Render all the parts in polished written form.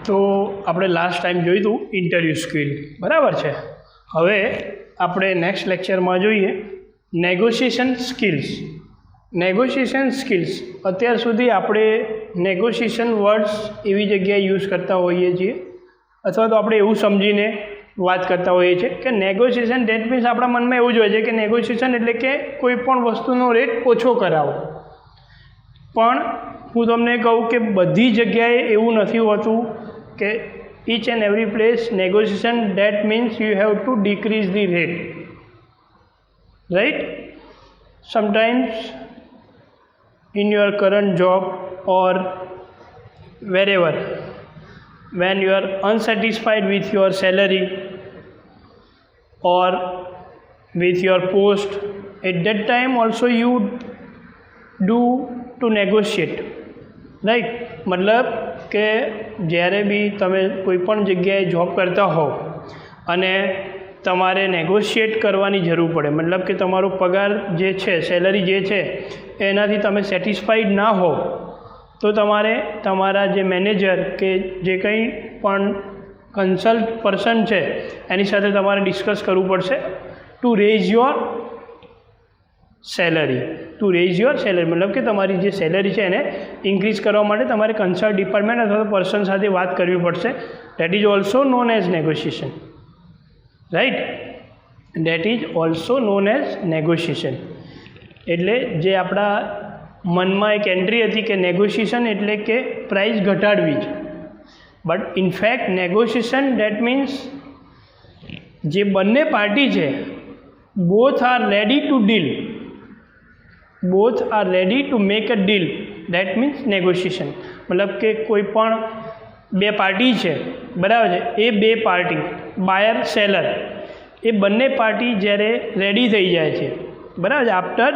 તો આપણે last time જોયું હતું ઇન્ટરવ્યૂ સ્કિલ, બરાબર છે. હવે આપણે નેક્સ્ટ લેક્ચરમાં જોઈએ નેગોશિએશન સ્કિલ્સ. નેગોશિએશન સ્કિલ્સ અત્યાર સુધી આપણે નેગોશિએશન વર્ડ્સ એવી જગ્યાએ યુઝ કરતા હોઈએ છીએ, અથવા તો આપણે એવું સમજીને વાત કરતા હોઈએ છીએ કે નેગોશિએશન ડેટ મીન્સ આપણા મનમાં એવું જ હોય છે કે નેગોશિએશન એટલે કે કોઈ પણ વસ્તુનો રેટ ઓછો કરાવો. પણ હું તમને કહું કે બધી જગ્યાએ એવું નથી હોતું કે each and every place negotiation that means you have to decrease the rate, right? Sometimes in your current job or wherever, when you are unsatisfied with your salary or with your post, at that time also you do to negotiate, right? મતલબ કે જ્યારે બી તમે કોઈપણ જગ્યાએ job કરતા હો અને તમારે નેગોશિએટ કરવાની જરૂર પડે, મતલબ કે તમારો પગાર જે છે, સેલરી જે છે એનાથી તમે સેટિસ્ફાઈડ ના હો, તો તમારે તમારા જે મેનેજર કે જે કંઈ પણ કન્સલ્ટ પર્સન છે એની સાથે તમારે ડિસ્કસ કરવું પડશે ટુ રેઝ યોર સેલરી. મતલબ કે તમારી જે સેલરી છે એને ઇન્ક્રીઝ કરવા માટે તમારે કન્સલ્ટ ડિપાર્ટમેન્ટ અથવા પર્સન સાથે વાત કરવી પડશે. That is also known as negotiation, right? That is also known as negotiation. એટલે જે આપણા મનમાં એક એન્ટ્રી હતી કે નેગોશિએશન એટલે કે પ્રાઇસ ઘટાડવી જ, but in fact negotiation that means જે બંને પાર્ટી છે both are ready to deal, both are ready to make a deal, that means negotiation. મતલબ કે કોઈ પણ બે પાર્ટી છે, બરાબર છે, એ બે પાર્ટી બાયર સેલર એ બંને પાર્ટી જ્યારે રેડી થઈ જાય છે, બરાબર છે, આફ્ટર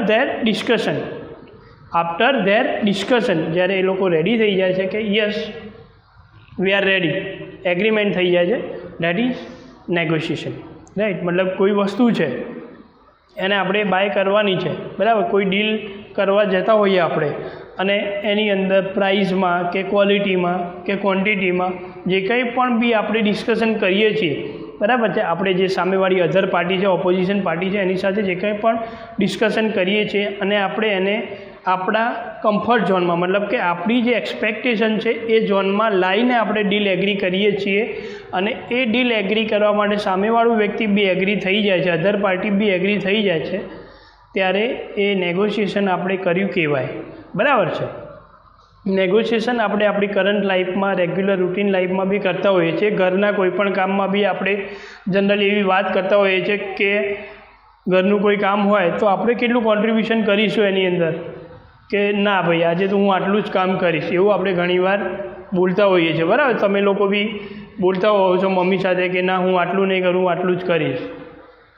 ધેર ડિસ્કશન જ્યારે એ લોકો રેડી થઈ જાય છે કે yes we are ready, agreement થઈ જાય છે, દેટ ઇઝ નેગોશિએશન, રાઈટ? મતલબ કોઈ વસ્તુ છે એને આપણે બાય કરવાની છે, બરાબર, કોઈ ડીલ કરવા જતા હોઈએ આપણે અને એની અંદર પ્રાઇઝમાં કે ક્વોલિટીમાં કે ક્વોન્ટિટીમાં જે કંઈ પણ બી આપણે ડિસ્કશન કરીએ છીએ, બરાબર છે, આપણે જે સામેવાળી અધર પાર્ટી છે, ઓપોઝિશન પાર્ટી છે એની સાથે જે કંઈ પણ ડિસ્કશન કરીએ છીએ અને આપણે એને આપણા કમ્ફર્ટ ઝોનમાં, મતલબ કે આપણી જે એક્સપેક્ટેશન છે એ ઝોનમાં લાવીને આપણે ડીલ એગ્રી કરીએ છીએ અને એ ડીલ એગ્રી કરવા માટે સામેવાળું વ્યક્તિ બી એગ્રી થઈ જાય છે, અધર પાર્ટી બી એગ્રી થઈ જાય છે, ત્યારે એ નેગોશિએશન આપણે કર્યું કહેવાય, બરાબર છે. નેગોશિએશન આપણે આપણી કરંટ લાઈફમાં, રેગ્યુલર રૂટીન લાઈફમાં બી કરતા હોઈએ છીએ. ઘરના કોઈપણ કામમાં બી આપણે જનરલી એવી વાત કરતા હોઈએ છીએ કે ઘરનું કોઈ કામ હોય તો આપણે કેટલું કોન્ટ્રીબ્યુશન કરીશું એની અંદર, કે ના ભાઈ આજે તો હું આટલું જ કામ કરીશ, એવું આપણે ઘણીવાર બોલતા હોઈએ છીએ, બરાબર? તમે લોકો બી બોલતા હોવ છો મમ્મી સાથે કે ના હું આટલું નહીં કરું, હું આટલું જ કરીશ,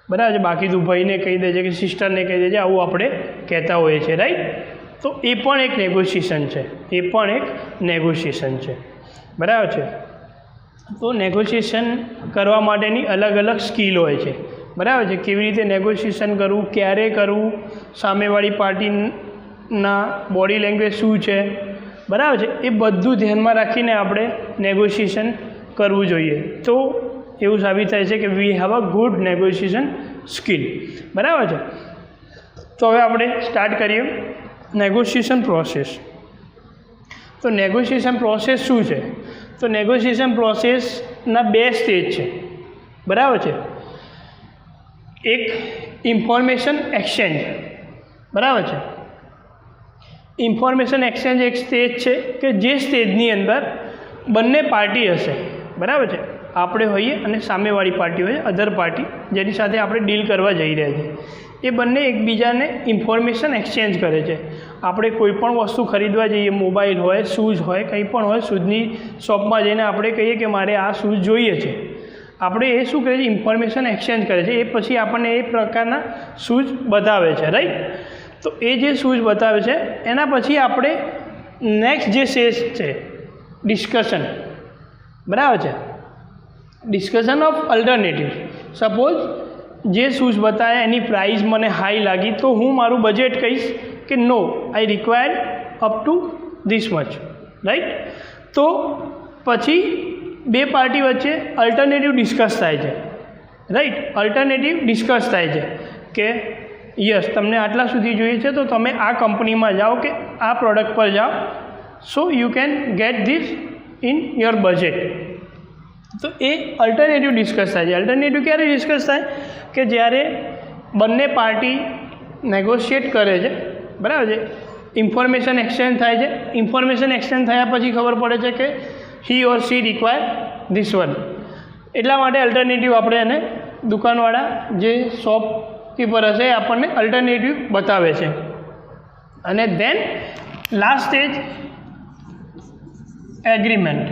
બરાબર છે, બાકી તું ભાઈને કહી દેજે કે સિસ્ટરને કહી દેજે, આવું આપણે કહેતા હોઈએ છીએ, રાઈટ? તો એ પણ એક નેગોશિએશન છે, બરાબર છે. તો નેગોશિએશન કરવા માટેની અલગ અલગ સ્કિલ હોય છે, બરાબર છે. કેવી રીતે નેગોશિએશન કરવું, ક્યારે કરવું, સામેવાળી પાર્ટીના બોડી લેંગ્વેજ શું છે, બરાબર છે, એ બધું ધ્યાનમાં રાખીને આપણે નેગોશિએશન કરવું જોઈએ. તો એવું સાબિત થાય છે કે we have a good negotiation skill, બરાબર છે. તો હવે આપણે સ્ટાર્ટ કરીએ નેગોશિએશન પ્રોસેસ. તો નેગોશિએશન પ્રોસેસ શું છે? તો નેગોશિએશન પ્રોસેસના બે સ્ટેજ છે, બરાબર છે. એક ઇન્ફોર્મેશન એક્સચેન્જ, બરાબર છે. ઇન્ફોર્મેશન એક્સચેન્જ એક સ્ટેજ છે કે જે સ્ટેજની અંદર બંને પાર્ટી હશે, બરાબર છે, આપણે હોઈએ અને સામેવાળી પાર્ટી હોય, અધર પાર્ટી જેની સાથે આપણે ડીલ કરવા જઈ રહ્યા છીએ, એ બંને એકબીજાને ઇન્ફોર્મેશન એક્સચેન્જ કરે છે. આપણે કોઈ પણ વસ્તુ ખરીદવા જઈએ, મોબાઈલ હોય, શૂઝ હોય, કંઈ પણ હોય, શૂઝની શોપમાં જઈને આપણે કહીએ કે મારે આ શૂઝ જોઈએ છે, આપણે એ શું કરે છે, ઇન્ફોર્મેશન એક્સચેન્જ કરે છે. એ પછી આપણને એ પ્રકારના શૂઝ બતાવે છે, રાઈટ? તો એ જે શૂઝ બતાવે છે એના પછી આપણે નેક્સ્ટ જે સ્ટેજ છે ડિસ્કશન, બરાબર છે, ડિસ્કશન ઓફ અલ્ટરનેટિવ. સપોઝ જે શૂઝ બતાવ્યા એની પ્રાઇસ મને હાઈ લાગી તો હું મારું બજેટ કહીશ કે no I require up to this much, right? તો પછી બે પાર્ટી વચ્ચે અલ્ટરનેટિવ ડિસ્કસ થાય છે, રાઈટ. અલ્ટરનેટિવ ડિસ્કસ થાય છે કે યસ તમને આટલા સુધી જોઈએ છે તો તમે આ કંપનીમાં જાઓ કે આ પ્રોડક્ટ પર જાઓ, so you can get this in your budget. તો એ અલ્ટરનેટિવ ડિસ્કસ થાય છે. અલ્ટરનેટિવ ક્યારે ડિસ્કસ થાય કે જ્યારે બંને પાર્ટી નેગોશિએટ કરે છે, બરાબર છે, ઇન્ફોર્મેશન એક્સચેન્જ થાય છે. ઇન્ફોર્મેશન એક્સચેન્જ થયા પછી ખબર પડે છે કે હી or C require this one. એટલા માટે અલ્ટરનેટિવ આપણે એને દુકાનવાળા જે શોપકીપર હશે એ આપણને અલ્ટરનેટિવ બતાવે છે. અને દેન લાસ્ટ સ્ટેજ એગ્રીમેન્ટ.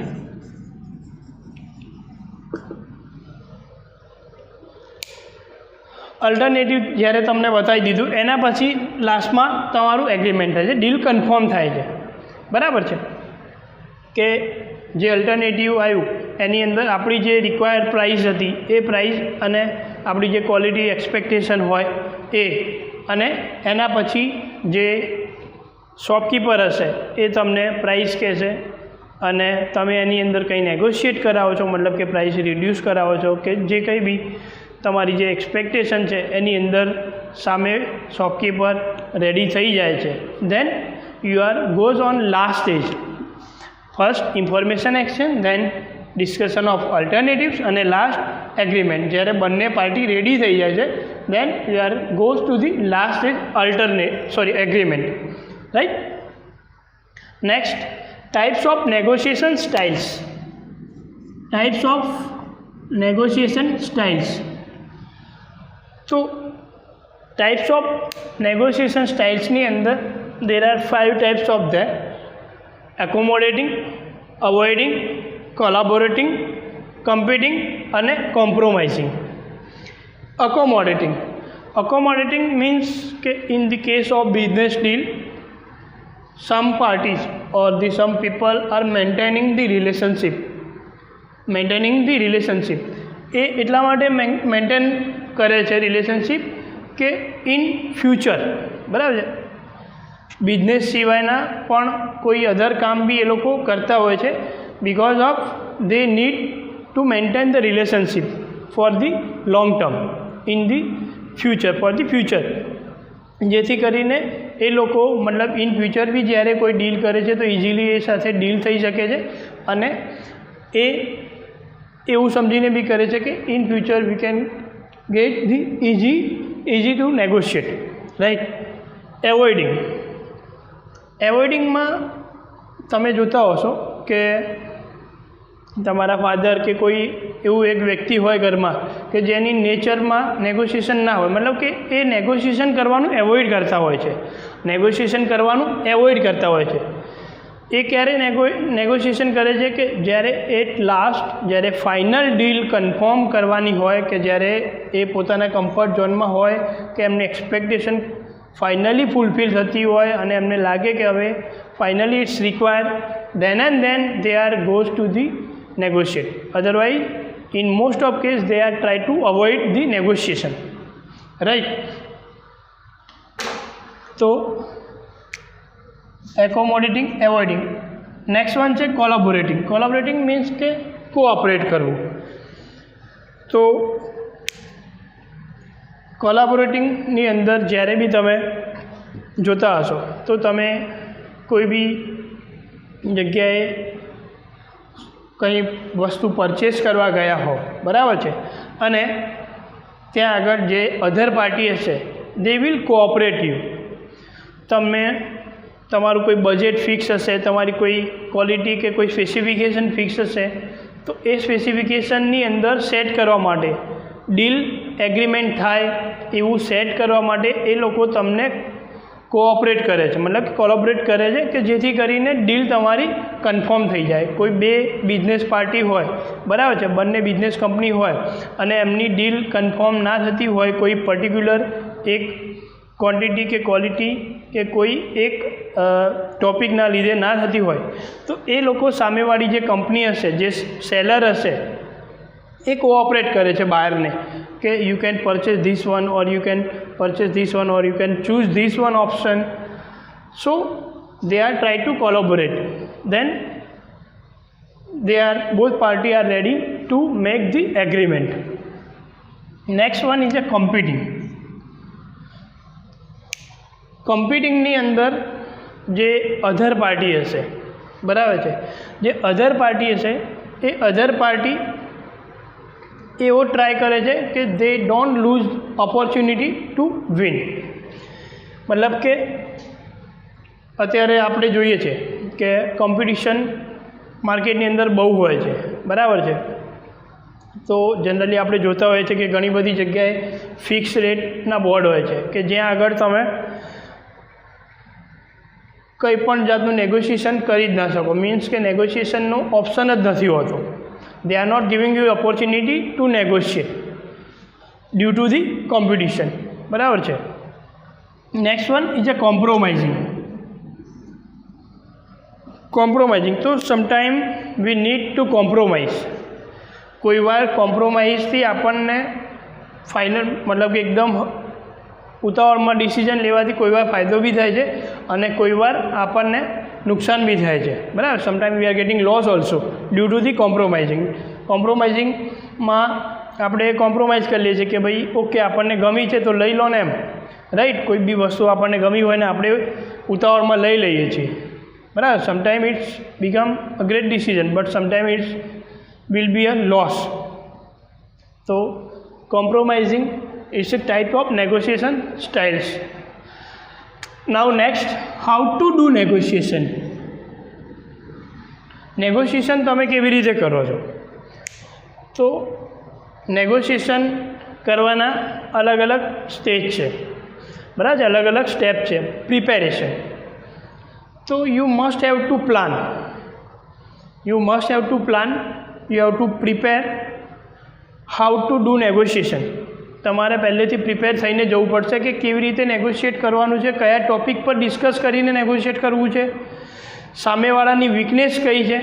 અલ્ટરનેટિવ જ્યારે તમને બતાવી દીધું એના પછી લાસ્ટમાં તમારું એગ્રીમેન્ટ થાય છે, ડીલ કન્ફર્મ થાય છે, બરાબર છે. કે જે અલ્ટરનેટિવ આવ્યું એની અંદર આપણી જે રિક્વાયર્ડ પ્રાઇસ હતી એ પ્રાઇસ અને આપણી જે ક્વોલિટી એક્સપેક્ટેશન હોય એ, અને એના પછી જે શોપકીપર હશે એ તમને પ્રાઇસ કહેશે અને તમે એની અંદર કંઈ નેગોશિએટ કરાવો છો, મતલબ કે પ્રાઇસ રિડ્યુસ કરાવો છો કે જે કંઈ બી તમારી જે એક્સપેક્ટેશન છે એની અંદર સામે શોપકીપર રેડી થઈ જાય છે. Then you are goes on last stage. First information exchange, then discussion of alternatives અને લાસ્ટ એગ્રીમેન્ટ. જ્યારે બંને પાર્ટી રેડી થઈ જાય છે then you are goes to the last stage agreement, right. Next, types of negotiation styles. Types of negotiation styles. તો types of negotiation સ્ટાઇલ્સની અંદર there are 5 types of that: accommodating, avoiding, collaborating, competing અને compromising. Accommodating means કે in the case of business deal, some parties or some people are maintaining the relationship. એ એટલા માટે maintain કરે છે relationship કે in future, બરાબર છે, business સિવાયના પણ કોઈ અધર કામ બી એ લોકો કરતા હોય છે, because of they need to maintain the relationship for the long term in the future. જેથી કરીને એ લોકો મતલબ ઇન ફ્યુચર બી જ્યારે કોઈ ડીલ કરે છે તો ઇઝીલી એ સાથે ડીલ થઈ શકે છે અને એ એવું સમજીને બી કરે છે કે in future we can get the easy to negotiate, right. એવોઇડિંગમાં તમે જોતા હશો કે તમારા ફાધર કે કોઈ એવું એક વ્યક્તિ હોય ઘરમાં કે જેની નેચરમાં નેગોશિએશન ના હોય, મતલબ કે એ નેગોશિએશન કરવાનું એવોઇડ કરતા હોય છે. એ ક્યારે નેગોશિએશન કરે છે કે જ્યારે એટ લાસ્ટ, જ્યારે ફાઇનલ ડીલ કન્ફર્મ કરવાની હોય, કે જ્યારે એ પોતાના કમ્ફર્ટ ઝોનમાં હોય કે એમની એક્સપેક્ટેશન ફાઇનલી ફૂલફિલ થતી હોય અને એમને લાગે કે હવે finally it's required, then and then they are goes to the negotiate. Otherwise in most of case they are try to avoid the negotiation, right. So accommodating, avoiding. Next one છે કોલાબોરેટિંગ means કે cooperate કરવું. તો કોલાબોરેટિંગની અંદર જ્યારે બી તમે જોતા હશો તો તમે કોઈ બી જગ્યાએ કંઈ વસ્તુ પરચેસ કરવા ગયા હો, બરાબર છે, અને ત્યાં આગળ જે અધર પાર્ટી હશે દે વિલ કોઓપરેટ યુ. તમારું કોઈ બજેટ ફિક્સ હશે, તમારી કોઈ ક્વોલિટી કે કોઈ સ્પેસિફિકેશન ફિક્સ હશે, તો એ સ્પેસિફિકેશનની અંદર સેટ કરવા માટે, ડીલ એગ્રીમેન્ટ થાય એવું સેટ કરવા માટે એ લોકો તમને કોઓપરેટ કરે છે, મતલબ કોલોબરેટ કરે છે કે જેથી કરીને ડીલ તમારી કન્ફર્મ થઈ જાય. કોઈ બે બિઝનેસ પાર્ટી હોય, બરાબર છે, બંને બિઝનેસ કંપની હોય અને એમની ડીલ કન્ફર્મ ના થતી હોય, કોઈ પર્ટિક્યુલર એક ક્વોન્ટિટી કે ક્વોલિટી કે કોઈ એક ટોપિકના લીધે ના થતી હોય, તો એ લોકો સામેવાળી જે કંપની હશે, જે સેલર હશે, એ કોઓપરેટ કરે છે બાયરને કે you can purchase this one or you can purchase this one or you can choose this one option. So they are try to collaborate. Then both party are ready to make the agreement. Next one is a competing. કમ્પિટિંગની અંદર જે અધર party હશે, બરાબર છે, જે અધર party હશે એ અધર party એવો try કરે છે કે they don't lose opportunity to win. મતલબ કે અત્યારે આપણે જોઈએ છે કે કોમ્પિટિશન માર્કેટની અંદર બહુ હોય છે, બરાબર છે. તો જનરલી આપણે જોતા હોઈએ છીએ કે ઘણી બધી જગ્યાએ ફિક્સ રેટના બોર્ડ હોય છે કે જ્યાં આગળ તમે કંઈ પણ જાતનું નેગોશિએશન કરી જ ના શકો. મીન્સ કે નેગોશિએશનનો ઓપ્શન જ નથી હોતો. They are not giving you opportunity to negotiate due to the competition, બરાબર છે. Next one is a compromising. તો sometime we need to compromise. કોઈ વાર કોમ્પ્રોમાઇઝથી આપણને ફાઇનલ મતલબ કે એકદમ ઉતાવળમાં ડિસિઝન લેવાથી કોઈ વાર ફાયદો બી થાય છે અને કોઈ વાર આપણને નુકસાન બી થાય છે, બરાબર. Sometime we are getting loss also due to the compromising. કોમ્પ્રોમાઇઝિંગમાં આપણે કોમ્પ્રોમાઇઝ કરી લઈએ છીએ કે ભાઈ ઓકે આપણને ગમી છે તો લઈ લો ને એમ, રાઈટ. કોઈ બી વસ્તુ આપણને ગમી હોય ને આપણે ઉતાવળમાં લઈ લઈએ છીએ, બરાબર. Sometime it's become a great decision but sometime it's will be a loss. So compromising is a type of negotiation styles. Now next, how to do negotiation. Negotiation તમે કેવી રીતે કરો છો? તો નેગોશિએશન કરવાના અલગ અલગ સ્ટેજ છે, બરાબર છે, અલગ અલગ સ્ટેપ છે. પ્રિપેરેશન. તો you must have to plan. You have to prepare how to do negotiation. તમારે પહેલેથી પ્રિપેર થઈને જવું પડશે કે કેવી રીતે નેગોશિએટ કરવાનું છે, કયા ટૉપિક પર ડિસ્કસ કરીને નેગોશિએટ કરવું છે, સામેવાળાની વીકનેસ કઈ છે,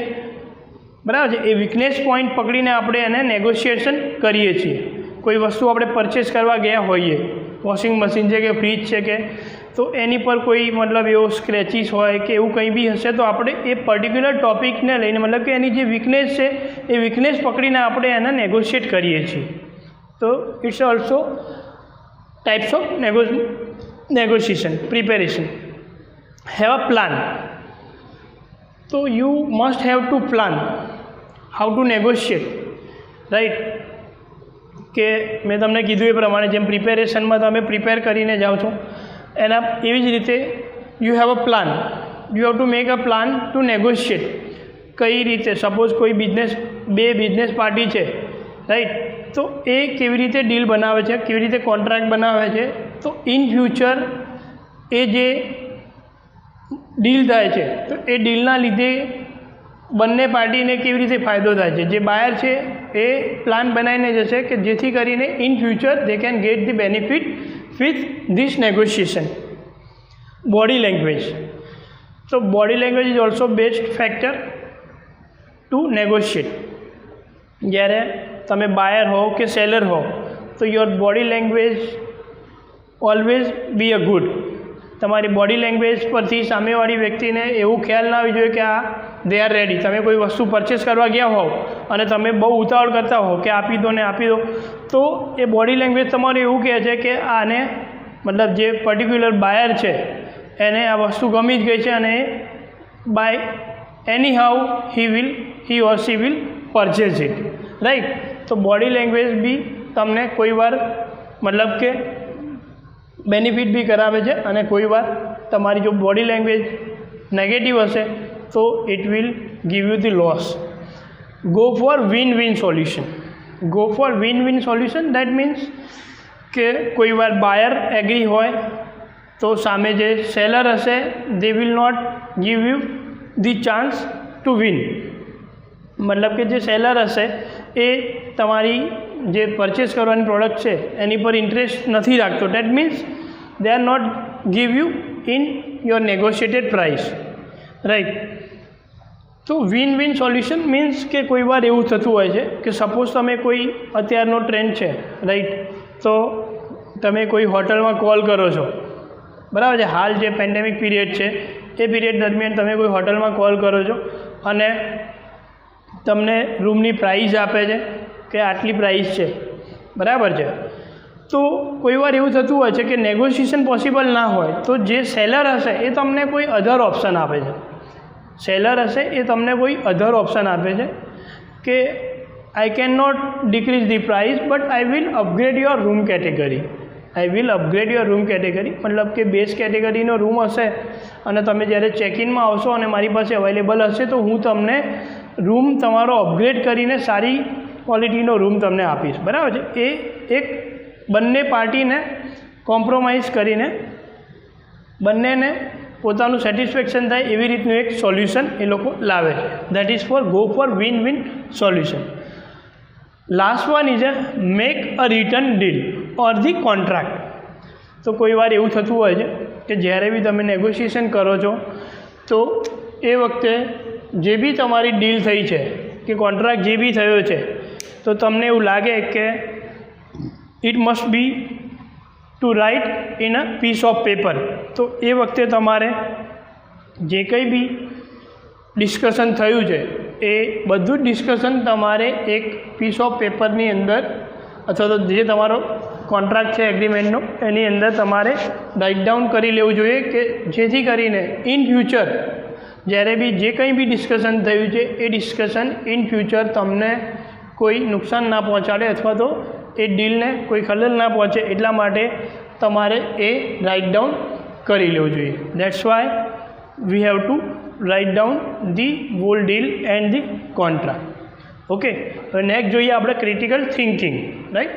બરાબર છે. એ વીકનેસ પોઈન્ટ પકડીને આપણે એને નેગોશિએશન કરીએ છીએ. કોઈ વસ્તુ આપણે પરચેસ કરવા ગયા હોઈએ, વોશિંગ મશીન છે કે ફ્રીજ છે કે, તો એની પર કોઈ મતલબ એવો સ્ક્રેચીસ હોય કે એવું કંઈ બી હશે તો આપણે એ પર્ટિક્યુલર ટૉપિકને લઈને મતલબ કે એની જે વીકનેસ છે એ વીકનેસ પકડીને આપણે એને નેગોશિએટ કરીએ છીએ. તો it's also types of negotiation. Preparation. Have a plan. તો you must have to plan how to negotiate, right. કે મેં તમને કીધું એ પ્રમાણે જેમ પ્રિપેરેશનમાં તમે પ્રિપેર કરીને જાઓ છો એના એવી જ રીતે you have a plan. You have to make a plan to negotiate. કઈ રીતે સપોઝ કોઈ બે બિઝનેસ પાર્ટી છે, રાઈટ. તો એ કેવી રીતે ડીલ બનાવે છે, કેવી રીતે કોન્ટ્રાક્ટ બનાવે છે, તો ઇન ફ્યુચર એ જે ડીલ થાય છે તો એ ડીલના લીધે બંને પાર્ટીને કેવી રીતે ફાયદો થાય છે. જે બાયર છે એ પ્લાન બનાવીને જશે કે જેથી કરીને in future they can get the benefit with this negotiation. Body language. So body language is also best factor to negotiate. જ્યારે તમે બાયર હો કે સેલર હો તો your body language always be a good. તમારી બોડી લેંગ્વેજ પરથી સામેવાળી વ્યક્તિને એવું ખ્યાલ ના આવી જોઈએ કે આ દે આર રેડી. તમે કોઈ વસ્તુ પરચેસ કરવા ગયા હોવ અને તમે બહુ ઉતાવળ કરતા હો કે આપી દો ને આપી દો, તો એ બોડી લેંગ્વેજ તમારું એવું કહે છે કે આને મતલબ જે પર્ટિક્યુલર બાયર છે એને આ વસ્તુ ગમી જ ગઈ છે અને by anyhow he or she will purchase it, right. તો બોડી લેંગ્વેજ બી તમને કોઈ વાર મતલબ કે બેનિફિટ બી કરાવે છે અને કોઈ વાર તમારી જો બોડી લેંગ્વેજ નેગેટિવ હશે તો it will give you the loss. Go for win-win solution. That means કે કોઈ વાર બાયર એગ્રી હોય તો સામે જે સેલર હશે they will not give you the chance to win. મતલબ કે જે સેલર હશે એ તમારી જે પરચેસ કરવાની પ્રોડક્ટ છે એની પર ઇન્ટરેસ્ટ નથી રાખતો. That means they are not give you in your negotiated price, right. તો વિન-વિન સોલ્યુશન મીન્સ કે કોઈ વાર એવું થતું હોય છે કે સપોઝ તમે કોઈ અત્યારનો ટ્રેન્ડ છે, રાઈટ. તો તમે કોઈ હોટલમાં કોલ કરો છો, બરાબર છે. હાલ જે પેન્ડેમિક પીરિયડ છે એ પીરિયડ દરમિયાન તમે કોઈ હોટલમાં કોલ કરો છો અને તમને રૂમની પ્રાઇસ આપે છે કે આટલી પ્રાઇસ છે, બરાબર છે. તો કોઈ વાર એવું થતું હોય છે કે નેગોશિએશન પોસિબલ ના હોય તો જે સેલર હશે એ તમને કોઈ અધર ઓપ્શન આપે છે. સેલર હશે એ તમને કોઈ અધર ઓપ્શન આપે છે કે I can not decrease the price but I will upgrade your room category. I will upgrade your room category મતલબ કે બેઝ કેટેગરીનો રૂમ હશે અને તમે જ્યારે ચેકિનમાં આવશો અને મારી પાસે અવેલેબલ હશે તો હું તમને રૂમ તમારો અપગ્રેડ કરીને સારી ક્વોલિટીનો રૂમ તમને આપીશ, બરાબર છે. એ એક બંને પાર્ટીને કોમ્પ્રોમાઇઝ કરીને બંનેને પોતાનું સેટિસ્ફેક્શન થાય એવી રીતનું એક સોલ્યુશન એ લોકો લાવે છે. That is go for win win solution. Last one is a make a return deal or the contract. તો કોઈ વાર એવું થતું હોય છે કે જ્યારે બી તમે નેગોશિએશન કરો છો તો એ વખતે જે બી તમારી ડીલ થઈ છે કે કોન્ટ્રાક્ટ જે બી થયો છે તો તમને એવું લાગે કે it must be to write in a piece of paper. તો એ વખતે તમારે જે કંઈ બી ડિસ્કશન થયું છે એ બધું જ ડિસ્કશન તમારે એક પીસ ઓફ પેપરની અંદર અથવા તો જે તમારો કોન્ટ્રાક્ટ છે એગ્રીમેન્ટનો એની અંદર તમારે રાઇટ ડાઉન કરી લેવું જોઈએ કે જેથી કરીને ઇન ફ્યુચર જ્યારે બી જે કંઈ બી ડિસ્કશન થયું છે એ ડિસ્કશન ઇન ફ્યુચર તમને કોઈ નુકસાન ના પહોંચાડે અથવા તો એ ડીલને કોઈ ખલેલ ના પહોંચે એટલા માટે તમારે એ રાઇટ ડાઉન કરી લેવું જોઈએ. That's why we have to write down the hall deal and the contract. Okay, હવે નેક્સ્ટ જોઈએ આપણે ક્રિટિકલ થિંકિંગ, રાઈટ.